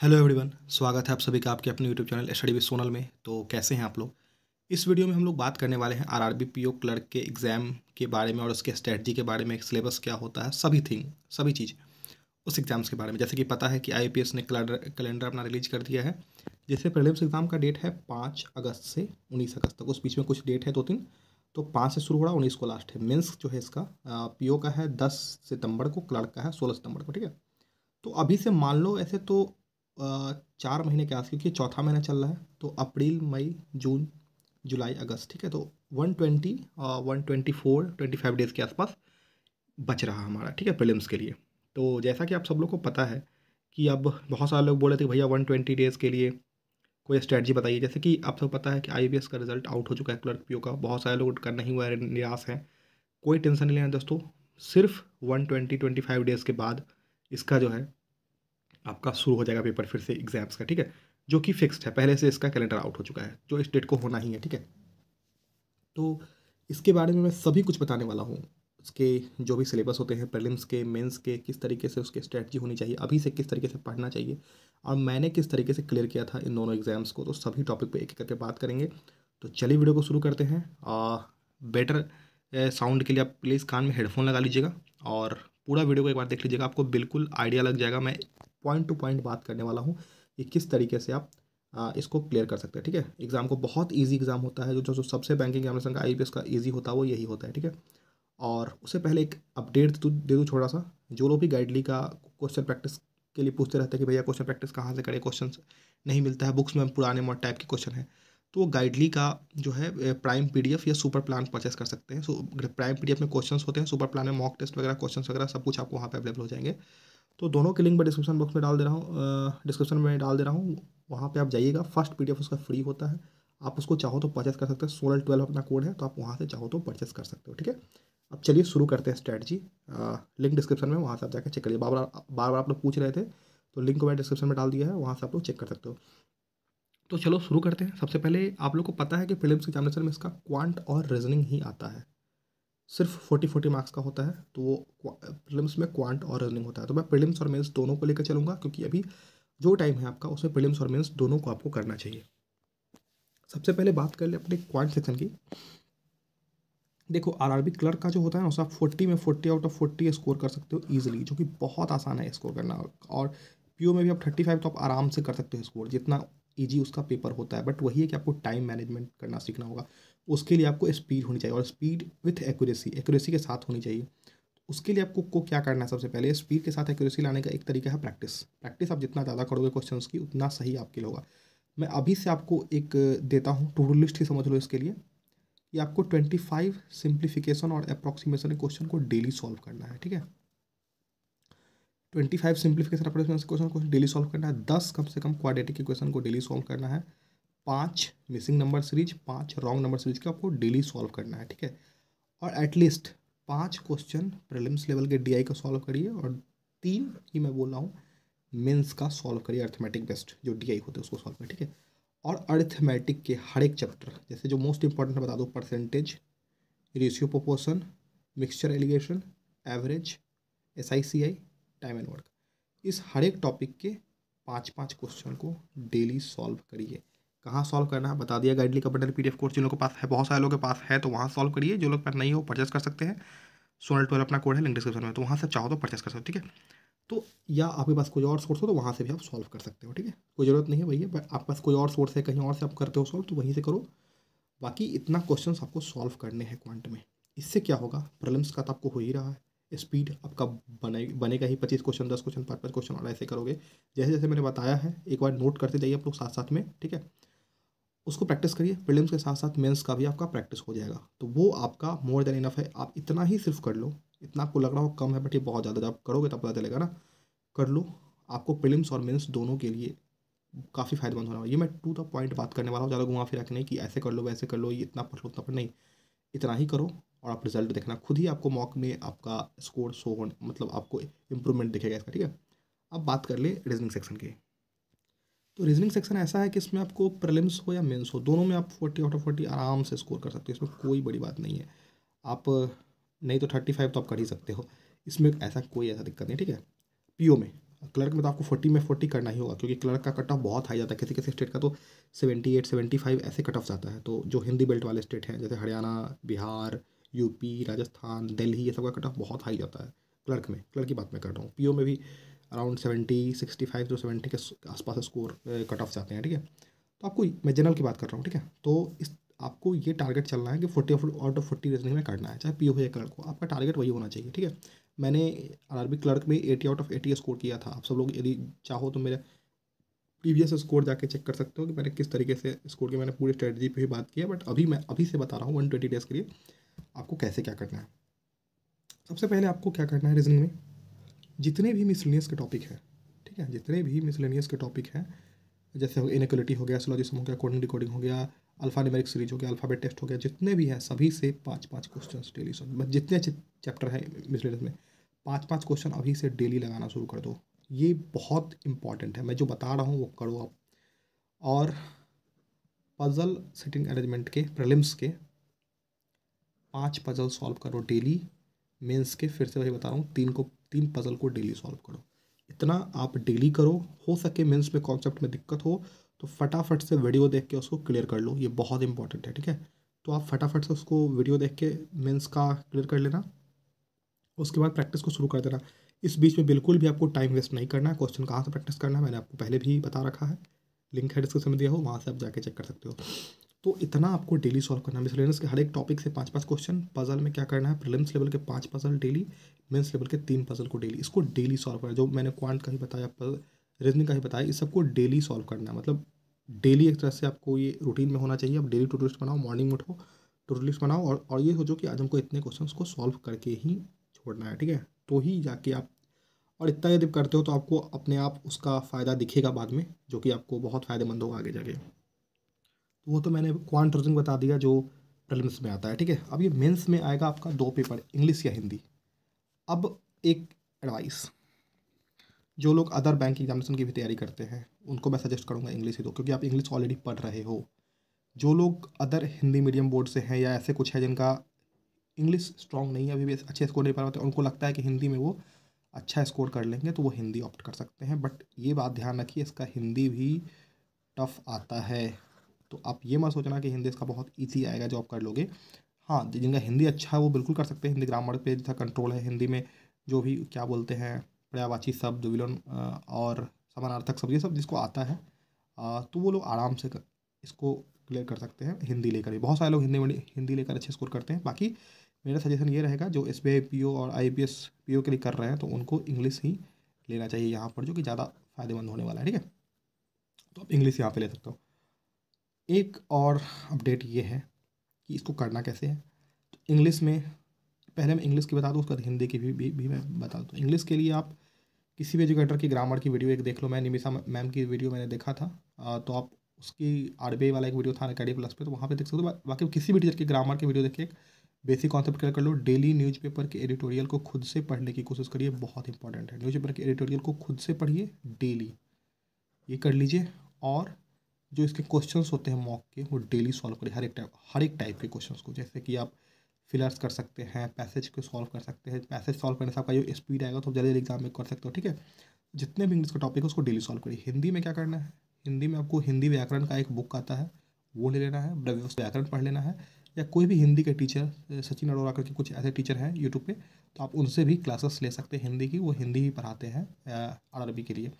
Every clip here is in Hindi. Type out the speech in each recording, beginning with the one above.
हेलो एवरीवन, स्वागत है आप सभी का आपके अपने YouTube channel study with Sonal में। तो कैसे हैं आप लोग। इस वीडियो में हम लोग बात करने वाले हैं आरआरबी पीओ क्लर्क के एग्ज़ाम के बारे में और उसके स्ट्रेटजी के बारे में, सिलेबस क्या होता है, सभी चीज़ उस एग्ज़ाम्स के बारे में। जैसे कि पता है कि आईपीएस ने कैलेंडर अपना रिलीज कर दिया है, जैसे प्रीलिम्स एग्ज़ाम का डेट है 5 अगस्त से 19 अगस्त तक। उस बीच में कुछ डेट है 2-3, तो 5 से शुरू हो रहा, 19 को लास्ट है। मेंस जो है इसका पीओ का है 10 सितंबर को, क्लर्क का है 16 सितंबर को। ठीक है, तो अभी से मान लो ऐसे तो 4 महीने के आस, क्योंकि चौथा महीना चल रहा है, तो अप्रैल मई जून जुलाई अगस्त, ठीक है, तो 124-125 डेज़ के आसपास बच रहा हमारा, ठीक है, प्रीलिम्स के लिए। तो जैसा कि आप सब लोग को पता है कि अब बहुत सारे लोग बोले थे भैया 120 डेज़ के लिए कोई स्ट्रैटेजी बताइए। जैसे कि आप सब पता है कि आईबीएस का रिजल्ट आउट हो चुका है क्लर्क पीओ का, बहुत सारे लोग का नहीं हुआ है, निराश हैं। कोई टेंशन नहीं लेना दोस्तों, सिर्फ 120-125 डेज़ के बाद इसका जो है आपका शुरू हो जाएगा पेपर फिर से एग्जाम्स का, ठीक है, जो कि फिक्स्ड है, पहले से इसका कैलेंडर आउट हो चुका है, जो इस डेट को होना ही है, ठीक है। तो इसके बारे में मैं सभी कुछ बताने वाला हूँ। इसके जो भी सिलेबस होते हैं प्रीलिम्स के, मेंस के, किस तरीके से उसकी स्ट्रेटजी होनी चाहिए, अभी से किस तरीके से पढ़ना चाहिए, और मैंने किस तरीके से क्लियर किया था इन दोनों एग्जाम्स को, तो सभी टॉपिक पे एक एक करके बात करेंगे। तो चलिए वीडियो को शुरू करते हैं। बेटर साउंड के लिए आप प्लीज़ कान में हेडफोन लगा लीजिएगा और पूरा वीडियो को एक बार देख लीजिएगा, आपको बिल्कुल आइडिया लग जाएगा। मैं पॉइंट टू पॉइंट बात करने वाला हूँ कि किस तरीके से आप इसको क्लियर कर सकते हैं, ठीक है। एग्जाम को बहुत इजी एग्जाम होता है, जो सबसे बैंकिंग एग्जामिनेशन का आईपीएस का इजी होता है वो यही होता है, ठीक है। और उससे पहले एक अपडेट दे दूँ छोटा सा। जो लोग भी गाइडली का क्वेश्चन प्रैक्टिस के लिए पूछते रहते हैं कि भैया क्वेश्चन प्रैक्टिस कहाँ से करें, क्वेश्चन नहीं मिलता है बुक्स में, पुराने मॉडल टाइप के क्वेश्चन है, तो वो गाइडली का जो है प्राइम पीडीएफ या सुपर प्लान परचेस कर सकते हैं। सो प्राइम पीडीएफ में क्वेश्चंस होते हैं, सुपर प्लान में मॉक टेस्ट वगैरह, क्वेश्चंस वगैरह सब कुछ आपको वहाँ पे अवेलेबल हो जाएंगे। तो दोनों के लिंक मैं डिस्क्रिप्शन बॉक्स में डाल दे रहा हूँ, डिस्क्रिप्शन में डाल दे रहा हूँ, वहाँ पे आप जाइएगा। फर्स्ट पीडीएफ उसका फ्री होता है, आप उसको चाहो तो परचेस कर सकते हैं। 16-12 अपना कोड है, तो आप वहाँ से चाहो तो परचेस कर सकते हो, ठीक है। अब चलिए शुरू करते हैं स्ट्रैटेजी। लिंक डिस्क्रिप्शन में, वहाँ से आप जाकर चेक करिए। बार बार बार बार आप लोग पूछ रहे थे, तो लिंक को मैं डिस्क्रिप्शन में डाल दिया है, वहाँ से आप लोग चेक कर सकते हो। तो चलो शुरू करते हैं। सबसे पहले आप लोग को पता है कि प्रीलिम्स एग्जामिनेशन में इसका क्वांट और रीजनिंग ही आता है, सिर्फ 40-40 मार्क्स का होता है। तो वो प्रीलिम्स में क्वांट और रीजनिंग होता है। तो मैं प्रीलिम्स और मेंस दोनों को लेकर चलूँगा, क्योंकि अभी जो टाइम है आपका उसमें प्रीलिम्स और मेंस दोनों को आपको करना चाहिए। सबसे पहले बात कर ले अपने क्वांट सेक्शन की। देखो आरआरबी क्लर्क का जो होता है ना, उसे आप 40 में 40 आउट ऑफ 40 स्कोर कर सकते हो ईजिली, जो कि बहुत आसान है स्कोर करना। और पीओ में भी आप 35 तो आप आराम से कर सकते हो स्कोर, जितना ईजी उसका पेपर होता है। बट वही है कि आपको टाइम मैनेजमेंट करना सीखना होगा। उसके लिए आपको स्पीड होनी चाहिए, और स्पीड विथ एक्यूरेसी, एक्यूरेसी के साथ होनी चाहिए। उसके लिए आपको को क्या करना है, सबसे पहले स्पीड के साथ एक्यूरेसी लाने का एक तरीका है प्रैक्टिस। प्रैक्टिस आप जितना ज़्यादा करोगे क्वेश्चंस की, उतना सही आपके लिए होगा। मैं अभी से आपको एक देता हूँ, टू डू लिस्ट ही समझ लो इसके लिए। कि आपको 25 सिंप्लीफिकेशन और अप्रॉक्सीमेशन के क्वेश्चन को डेली सॉल्व करना है, ठीक है। 25 सिंप्लीफिकेशन अप्रॉक्सीमेशन क्वेश्चन को डेली सॉल्व करना है। 10 कम से कम क्वाड्रेटिक के क्वेश्चन को डेली सॉल्व करना है। 5 missing number series, 5 wrong number series का आपको डेली सॉल्व करना है, ठीक है। और एटलीस्ट 5 क्वेश्चन प्रीलिम्स लेवल के डीआई का सॉल्व करिए, और 3 ही मैं बोल रहा हूँ मेंस का सॉल्व करिए, अर्थमेटिक बेस्ट जो डीआई होते हैं उसको सॉल्व करिए, ठीक है। और अर्थमेटिक के हर एक चैप्टर, जैसे जो मोस्ट इंपॉर्टेंट बता दो, percentage, ratio proportion, mixture allegation, average, SICI, time and work, इस हर एक टॉपिक के 5-5 क्वेश्चन को डेली सॉल्व करिए। कहाँ सॉल्व करना है बता दिया, गाइडली का बंडल PDF कोर्स जिन लोगों के पास है, बहुत सारे लोगों के पास है, तो वहाँ सॉल्व करिए। जो लोग पास नहीं हो परचेस कर सकते हैं। 16-12 अपना कोड है, लिंक डिस्क्रिप्शन में, तो वहाँ से चाहो तो परचेस कर सकते हो, ठीक है। तो या आपके पास कोई और सोर्स हो तो वहाँ से भी आप सॉल्व कर सकते हो, ठीक है। कोई ज़रूरत नहीं है भैया, बट आपके पास कोई और सोर्स है, कहीं और से आप करते हो सॉल्व, तो वहीं से करो। बाकी इतना क्वेश्चंस आपको सॉल्व करने हैं क्वांट में। इससे क्या होगा, प्रीलिम्स का तो आपको हो ही रहा है, स्पीड आपका बनेगा ही। 25 क्वेश्चन, 10 क्वेश्चन, 5-5 क्वेश्चन, और ऐसे करोगे जैसे जैसे मैंने बताया है। एक बार नोट करते जाइए आप लोग साथ साथ में, ठीक है। उसको प्रैक्टिस करिए, प्रीलिम्स के साथ साथ मेंस का भी आपका प्रैक्टिस हो जाएगा, तो वो आपका मोर देन इनफ है। आप इतना ही सिर्फ कर लो। इतना आपको लग रहा हो कम है, बट ये बहुत ज़्यादा, जब आप करोगे तब पता चलेगा ना। कर लो, आपको प्रीलिम्स और मेंस दोनों के लिए काफ़ी फायदेमंद होने वाला है। ये मैं टू द पॉइंट बात करने वाला हूँ, ज़्यादा घुमा फिरा के नहीं कि ऐसे कर लो वैसे कर लो, ये इतना पढ़ लो उतना पढ़, नहीं। इतना ही करो और आप रिजल्ट देखना खुद ही, आपको मॉक में आपका स्कोर शो होने, मतलब आपको इम्प्रूवमेंट दिखेगा इसका, ठीक है। अब बात कर ले रीजनिंग सेक्शन की। तो रीजनिंग सेक्शन ऐसा है कि इसमें आपको प्रीलिम्स हो या मेंस हो, दोनों में आप 40 आउट ऑफ 40 आराम से स्कोर कर सकते हो, इसमें कोई बड़ी बात नहीं है। आप नहीं तो 35 तो आप कर ही सकते हो, इसमें ऐसा कोई ऐसा दिक्कत नहीं, ठीक है। पीओ में क्लर्क में तो आपको 40 में 40 करना ही होगा, क्योंकि क्लर्क का कट ऑफ बहुत हाई जाता है, किसी किसी स्टेट का तो 78 75 ऐसे कट ऑफ जाता है। तो जो हिंदी बेल्ट वाले स्टेट हैं जैसे हरियाणा, बिहार, यूपी, राजस्थान, दिल्ली, ये सब का कट ऑफ बहुत हाई जाता है क्लर्क में। क्लर्क की बात मैं कर रहा हूँ। पीओ में भी अराउंड 70 65 टू 70 के आसपास स्कोर कट ऑफ जाते हैं, ठीक है। तो आपको, मैं जनरल की बात कर रहा हूँ, ठीक है। तो इस आपको ये टारगेट चलना है कि 40 आउट ऑफ 40 रीजनिंग में करना है, चाहे पीओ हो या क्लर्क हो, आपका टारगेट वही होना चाहिए, ठीक है। मैंने आरआरबी क्लर्क में 80 आउट ऑफ 80 स्कोर किया था। आप सब लोग यदि चाहो तो मेरे प्रीवियस स्कोर जाके चेक कर सकते हो कि मैंने किस तरीके से स्कोर किया। मैंने पूरी स्ट्रेटजी पे ही बात की है, बट अभी मैं अभी से बता रहा हूँ 120 डेज़ के लिए आपको कैसे क्या करना है। सबसे पहले आपको क्या करना है, रीजनिंग में जितने भी मिसलेनियस के टॉपिक हैं, ठीक है, जितने भी मिसलेनियस के टॉपिक हैं, जैसे इनइक्वालिटी हो गया, सिलोजिज्म हो गया, कोडिंग डिकोडिंग हो गया, अल्फा न्यूमेरिक सीरीज हो गया, अल्फाबेट टेस्ट हो गया, जितने भी हैं सभी से 5-5 क्वेश्चन डेली सॉल्व। जितने चैप्टर हैं मिसलेनियस में 5-5 क्वेश्चन अभी से डेली लगाना शुरू कर दो। ये बहुत इंपॉर्टेंट है, मैं जो बता रहा हूँ वो करो आप। और पजल सिटिंग अरेंजमेंट के प्रीलिम्स के 5 पजल सॉल्व करो डेली। मेंस के फिर से वही बता रहा हूँ, 3 पजल को डेली सॉल्व करो। इतना आप डेली करो। हो सके मेंस में कॉन्सेप्ट में दिक्कत हो तो फटाफट से वीडियो देख के उसको क्लियर कर लो, ये बहुत इंपॉर्टेंट है, ठीक है। तो आप फटाफट से उसको वीडियो देख के मेंस का क्लियर कर लेना, उसके बाद प्रैक्टिस को शुरू कर देना। इस बीच में बिल्कुल भी आपको टाइम वेस्ट नहीं करना है। क्वेश्चन कहाँ से प्रैक्टिस करना है मैंने आपको पहले भी बता रखा है, लिंक है डिस्क्रिप्शन में दिया हो, वहाँ से आप जाके चेक कर सकते हो। तो इतना आपको डेली सॉल्व करना है। मिसलेनियस के हर एक टॉपिक से 5-5 क्वेश्चन। पजल में क्या करना है, प्रीलिम्स लेवल के 5 पजल डेली, मेंस लेवल के 3 पजल को डेली, इसको डेली सॉल्व करना है। जो मैंने क्वांट का ही बताया, रीजनिंग का ही बताया, इस सबको डेली सॉल्व करना है। मतलब डेली एक तरह से आपको ये रूटीन में होना चाहिए। आप डेली टू डू लिस्ट बनाओ, मॉर्निंग में उठो, टू डू लिस्ट बनाओ, और ये सोचो कि आज हमको इतने क्वेश्चन को सॉल्व करके ही छोड़ना है, ठीक है। तो ही जाके आप, और इतना यदि करते हो तो आपको अपने आप उसका फ़ायदा दिखेगा बाद में, जो कि आपको बहुत फ़ायदेमंद होगा आगे जाके। तो वो तो मैंने क्वांट रीजनिंग बता दिया जो प्रीलिम्स में आता है, ठीक है। अब ये मेंस में आएगा आपका 2 पेपर, इंग्लिश या हिंदी। अब एक एडवाइस, जो लोग अदर बैंक एग्जामिनेशन की भी तैयारी करते हैं उनको मैं सजेस्ट करूँगा इंग्लिश ही दो, क्योंकि आप इंग्लिश ऑलरेडी पढ़ रहे हो। जो लोग अदर हिंदी मीडियम बोर्ड से हैं या ऐसे कुछ है जिनका इंग्लिश स्ट्रॉन्ग नहीं है, अभी भी अच्छे स्कोर नहीं पा पाते, उनको लगता है कि हिंदी में वो अच्छा स्कोर कर लेंगे, तो वो हिंदी ऑप्ट कर सकते हैं। बट ये बात ध्यान रखिए, इसका हिंदी भी टफ आता है। तो आप ये मत सोचना कि हिंदी इसका बहुत ईजी आएगा जो आप कर लोगे। हाँ, जिनका हिंदी अच्छा है वो बिल्कुल कर सकते हैं। हिंदी ग्रामर पे जैसा कंट्रोल है, हिंदी में जो भी क्या बोलते हैं, पर्यायवाची शब्द, विलोन और समानार्थक शब्द, ये सब जिसको आता है तो वो लोग आराम से इसको क्लियर कर सकते हैं हिंदी लेकर ही। बहुत सारे लोग हिंदी लेकर अच्छे स्कोर करते हैं। बाकी मेरा सजेशन ये रहेगा, जो एसबीआई पीओ और आईपीएस पीओ के लिए कर रहे हैं तो उनको इंग्लिश ही लेना चाहिए यहाँ पर, जो कि ज़्यादा फायदेमंद होने वाला है, ठीक है। तो आप इंग्लिश यहाँ पे ले सकते हो। एक और अपडेट ये है कि इसको करना कैसे है। तो इंग्लिश में पहले मैं इंग्लिश की बता दूँ, उसके बाद हिंदी की भी मैं बता दूँ। इंग्लिश के लिए आप किसी भी एजुकेटर की ग्रामर की वीडियो एक देख लो। मैं निमिषा मैम की वीडियो मैंने देखा था, तो आप उसकी आरबीआई वाला एक वीडियो था अनअकैडमी प्लस पे, तो वहाँ पे देख सकते हो। बाकी किसी भी टीचर की ग्रामर की वीडियो देखिए, बेसिक कॉन्सेप्ट क्लियर कर लो। डेली न्यूज़पेपर के एडिटोरियल को खुद से पढ़ने की कोशिश करिए, बहुत इंपॉर्टेंट है। न्यूज़पेपर के एडिटोरियल को खुद से पढ़िए डेली, ये कर लीजिए। और जो इसके क्वेश्चंस होते हैं मॉक के, वो डेली सॉल्व करिए, हर एक टाइप के क्वेश्चंस को। जैसे कि आप फिलर्स कर सकते हैं, पैसेज को सॉल्व कर सकते हैं। पैसेज सॉल्व करने से आपका जो स्पीड आएगा तो जल्दी एग्जाम में कर सकते हो, ठीक है। जितने भी इंग्लिश का टॉपिक है उसको डेली सॉल्व करिए। हिंदी में क्या करना है, हिंदी में आपको हिंदी व्याकरण का एक बुक आता है, वो ले लेना है, व्याकरण पढ़ लेना है। या कोई भी हिंदी के टीचर, सचिन अरोड़ा करके कुछ ऐसे टीचर हैं यूट्यूब पे, तो आप उनसे भी क्लासेस ले सकते हैं हिंदी की। वो हिंदी ही पढ़ाते हैं आरआरबी के लिए,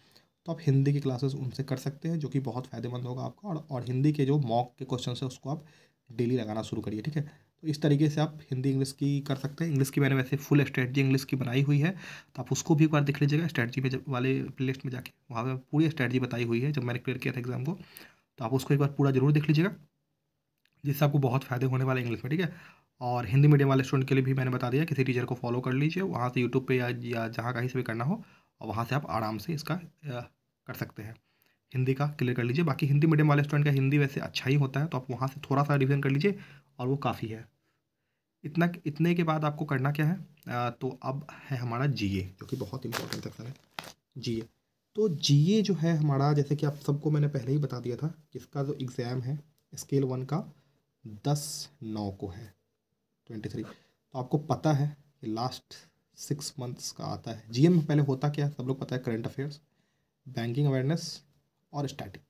तो आप हिंदी की क्लासेस उनसे कर सकते हैं, जो कि बहुत फ़ायदेमंद होगा आपका। और हिंदी के जो मॉक के क्वेश्चन है उसको आप डेली लगाना शुरू करिए, ठीक है। तो इस तरीके से आप हिंदी इंग्लिश की कर सकते हैं। इंग्लिश की मैंने वैसे फुल स्ट्रेटजी इंग्लिश की बनाई हुई है, तो आप उसको भी एक बार देख लीजिएगा स्ट्रेटजी में वाले प्लेलिस्ट में जाके, वहाँ पर पूरी स्ट्रेटजी बताई हुई है जब मैंने क्लियर किया था एग्जाम को। तो आप उसको एक बार पूरा जरूर देख लीजिएगा, जिससे आपको बहुत फ़ायदे होने वाले इंग्लिश में, ठीक है। और हिंदी मीडियम वाले स्टूडेंट के लिए भी मैंने बता दिया, किसी टीचर को फॉलो कर लीजिए वहाँ से, यूट्यूब पे या जहाँ कहीं से भी करना हो, और वहाँ से आप आराम से इसका कर सकते हैं। हिंदी का क्लियर कर लीजिए। बाकी हिंदी मीडियम वाले स्टूडेंट का हिंदी वैसे अच्छा ही होता है, तो आप वहाँ से थोड़ा सा रिवीजन कर लीजिए और वो काफ़ी है। इतने के बाद आपको करना क्या है, तो अब है हमारा जीए, जो कि बहुत इंपॉर्टेंट सेक्शन है, जीए। तो जीए जो है हमारा, जैसे कि आप सबको मैंने पहले ही बता दिया था कि इसका जो एग्ज़ाम है स्केल 1 का 10/9 को है, 23। तो आपको पता है कि लास्ट 6 मंथ्स का आता है। जीएम में पहले होता क्या है सब लोग पता है, करंट अफेयर्स, बैंकिंग अवेयरनेस और स्टैटिक।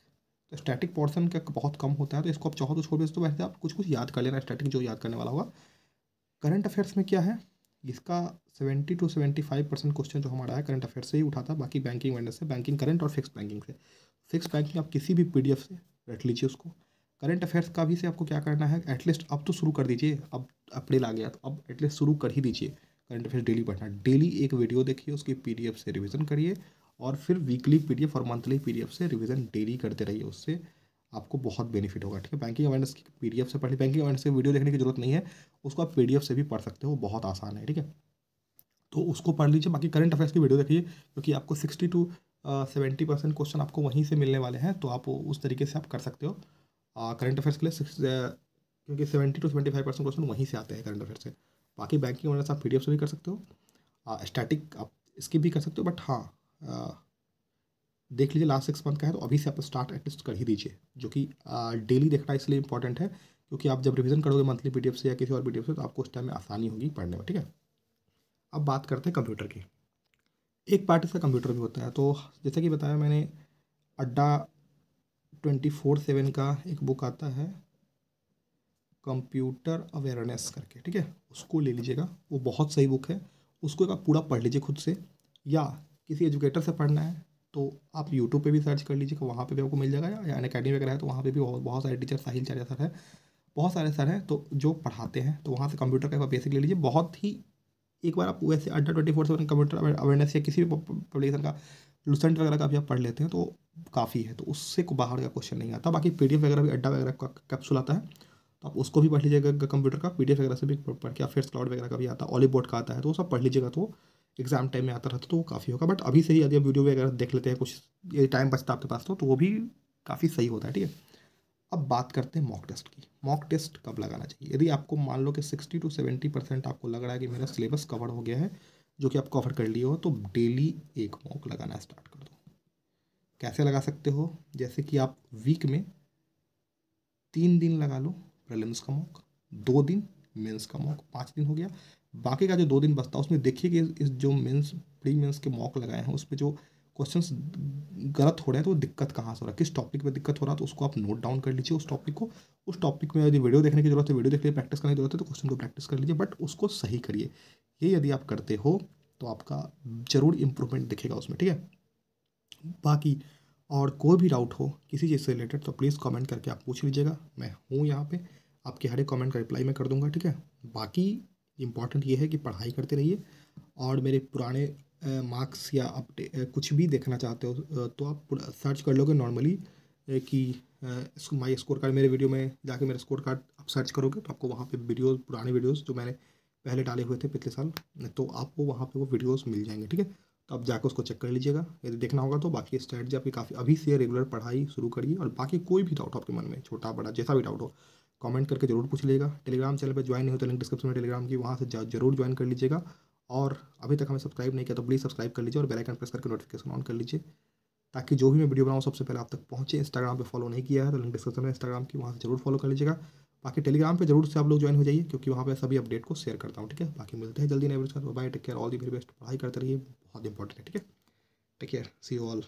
तो स्टैटिक पोर्शन का बहुत कम होता है, तो इसको आप चाहो तो छोड़ भी सकते हो, वैसे आप कुछ कुछ याद कर लेना स्टैटिक जो याद करने वाला होगा। करंट अफेयर्स में क्या है, इसका 70 to 75% क्वेश्चन जो हमारा है करंट अफेयर से ही उठाता है, बाकी बैंकिंग अवेयरनेस से, बैंकिंग करंट और फिक्स बैंकिंग से। फिक्स बैंकिंग आप किसी भी पीडीएफ से रट लीजिए उसको। करंट अफेयर्स का भी से आपको क्या करना है, एटलीस्ट अब तो शुरू कर दीजिए, अब अप्रैल आ गया तो अब एटलीस्ट शुरू कर ही दीजिए करंट अफेयर्स डेली पढ़ना। डेली एक वीडियो देखिए, उसकी पीडीएफ से रिवीजन करिए, और फिर वीकली पीडीएफ और मंथली पीडीएफ से रिवीजन डेली करते रहिए, उससे आपको बहुत बेनिफिट होगा। ठीक है, बैंकिंग अवेयरनेस की पीडीएफ से पढ़िए, बैंकिंग अवेयरनेस की वीडियो देखने की जरूरत नहीं है, उसको आप पीडीएफ से भी पढ़ सकते हो, बहुत आसान है। ठीक है, तो उसको पढ़ लीजिए। बाकी करंट अफेयर्स की वीडियो देखिए, क्योंकि आपको 60 to 70% क्वेश्चन आपको वहीं से मिलने वाले हैं, तो आप उस तरीके से आप कर सकते हो करंट अफेयर्स के लिए। क्योंकि 70 to 75% क्वेश्चन वहीं से आते हैं करंट अफेयर से। बाकी बैंकिंग अवेयरनेस आप पीडीएफ से भी कर सकते हो, स्टैटिक आप इसकी भी कर सकते हो, बट हाँ देख लीजिए लास्ट 6 मंथ का है, तो अभी से आप स्टार्ट एटलीस्ट कर ही दीजिए, जो कि डेली देखना इसलिए इंपॉर्टेंट है, क्योंकि आप जब रिवीजन करोगे मंथली पीडीएफ से या किसी और पीडीएफ से, तो आपको उस टाइम में आसानी होगी पढ़ने में। ठीक है, अब बात करते हैं कंप्यूटर की। एक पार्ट इसका कंप्यूटर भी होता है, तो जैसा कि बताया मैंने, अड्डा 24/7 का एक बुक आता है कंप्यूटर अवेयरनेस करके, ठीक है, उसको ले लीजिएगा, वो बहुत सही बुक है। उसको एक आप पूरा पढ़ लीजिए खुद से, या किसी एजुकेटर से पढ़ना है तो आप यूट्यूब पे भी सर्च कर लीजिएगा, वहाँ पे भी आपको मिल जाएगा, या अनअकैडमी वगैरह है तो वहाँ पे भी बहुत सारे टीचर, साहिल चार्य सर है, बहुत सारे सर हैं तो जो पढ़ाते हैं, तो वहाँ से कंप्यूटर का बेसिक ले लीजिए। बहुत ही एक बार आप वैसे अड्डा 24/7 कंप्यूटर अवेयरनेस या किसी भी पब्लिकेशन का, लुसेंट वगैरह का भी आप पढ़ लेते हैं तो काफ़ी है, तो उससे को बाहर का क्वेश्चन नहीं आता। बाकी पीडीएफ वगैरह भी, अड्डा वगैरह का कैप्सूल आता है, तो आप उसको भी पढ़ लीजिएगा कंप्यूटर का, पीडीएफ वगैरह से भी पढ़ के, फिर क्लाउड वगैरह का भी आता है, ऑलिव बोर्ड का आता है, तो वो सब पढ़ लीजिएगा, तो एग्जाम टाइम में आता रहता तो वो काफ़ी होगा। बट अभी से ही यदि आप वीडियो वगैरह देख लेते हैं, कुछ ये टाइम बचता है आपके पास, तो वो भी काफ़ी सही होता है। ठीक है, अब बात करते हैं मॉक टेस्ट की। मॉक टेस्ट कब लगाना चाहिए, यदि आपको मान लो कि 60 to 70% आपको लग रहा है कि मेरा सिलेबस कवर हो गया है, जो कि आप कवर कर लिए हो, तो डेली एक मॉक लगाना स्टार्ट कर दो। कैसे लगा सकते हो, जैसे कि आप वीक में 3 दिन लगा लो प्रीलिम्स का मॉक, 2 दिन मेंस का मॉक, 5 दिन हो गया। बाकी का जो 2 दिन बचता है उसमें देखिए कि इस जो मेंस प्री मेंस के मॉक लगाए हैं उसमें जो क्वेश्चंस गलत हो रहे हैं, तो वो दिक्कत कहाँ से हो रहा है, किस टॉपिक पे दिक्कत हो रहा है, तो उसको आप नोट डाउन कर लीजिए उस टॉपिक को। उस टॉपिक में यदि वीडियो देखने की जरूरत है, वीडियो देख लीजिए, प्रैक्टिस करने की जरूरत है तो क्वेश्चन को प्रैक्टिस कर लीजिए, बट उसको सही करिए। ये यदि आप करते हो तो आपका जरूर इंप्रूवमेंट दिखेगा उसमें। ठीक है, बाकी और कोई भी डाउट हो किसी चीज़ से रिलेटेड, तो प्लीज़ कमेंट करके आप पूछ लीजिएगा, मैं हूँ यहाँ पे, आपके हर एक कमेंट का रिप्लाई मैं कर दूंगा। ठीक है, बाकी इंपॉर्टेंट ये है कि पढ़ाई करते रहिए, और मेरे पुराने मार्क्स या कुछ भी देखना चाहते हो तो आप सर्च कर लोगे नॉर्मली कि माई स्कोर कार्ड, मेरे वीडियो में जाके मेरा स्कोर कार्ड आप सर्च करोगे तो आपको वहाँ पे वीडियोस, पुराने वीडियोस जो मैंने पहले डाले हुए थे पिछले साल, तो आपको वहाँ पे वो वीडियोस मिल जाएंगे। ठीक है, तो आप जाकर उसको चेक कर लीजिएगा यदि देखना होगा तो। बाकी स्ट्रैटेजी आपकी काफ़ी अभी से रेगुलर पढ़ाई शुरू करिए, और बाकी कोई भी डाउट आपके मन में, छोटा बड़ा जैसा भी डाउट हो, कमेंट करके जरूर पूछ लीजिएगा। टेलीग्राम चैनल पर ज्वाइन नहीं हो तो लिंक डिस्क्रिप्शन में टेलीग्राम की, वहाँ से जरूर ज्वाइन कर लीजिएगा। और अभी तक हमें सब्सक्राइब नहीं किया तो प्लीज़ सब्सक्राइब कर लीजिए, और बेल आइकन प्रेस करके नोटिफिकेशन ऑन कर लीजिए, ताकि जो भी मैं वीडियो बनाऊँ सबसे पहले आप तक पहुँचे। इंस्टाग्राम पे फॉलो नहीं किया है तो लिंक डिस्क्रिप्शन में इंस्टाग्राम की, वहाँ से जरूर फॉलो कर लीजिएगा। बाकी टेलीग्राम पे जरूर से आप लोग ज्वाइन हो जाइए, क्योंकि वहाँ पे सभी अपडेट को शेयर करता हूँ। ठीक है, बाकी मिलते हैं जल्दी नए वीडियो के साथ। Bye, take care, all the very best, पढ़ाई करते रहिए, बहुत इंपॉर्टेंट है। ठीक है, take care, see you all.